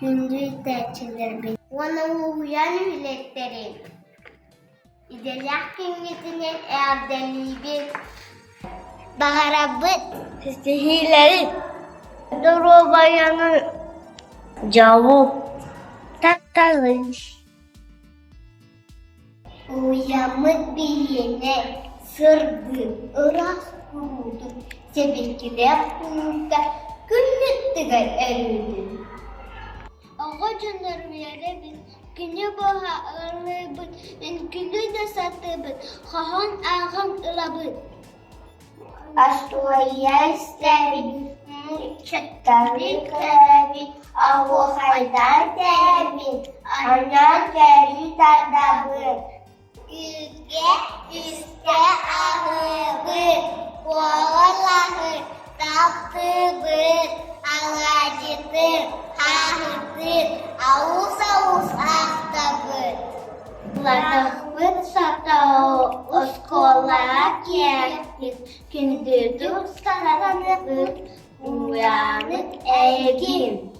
gündüz de çılır. Ona uyan milletlerin. İdelah kendisinin erdeliği baharabıt sihirleri. Duru bayanın cavu taktalış. Uyanık bir yene sırdı, ırak kuruldu. Sebekler kuruldu, günlük tıgar eridi. Ağacınlar verebin, günü boğa ağırlıbın, gülü de satıbın, kahan ağam ılabın. Astuaya isterim, çıttarı kırabın, avu haydar derbin, ana geri tadabın. Yüzge üstte ağıbın, boğalahın, taptıbın, ağacıdır, hahıdır, avuz avuz ahtabın. Ladahbın satao, oskola kiyaktir, gündürdür saranıbın, uyanık ergin.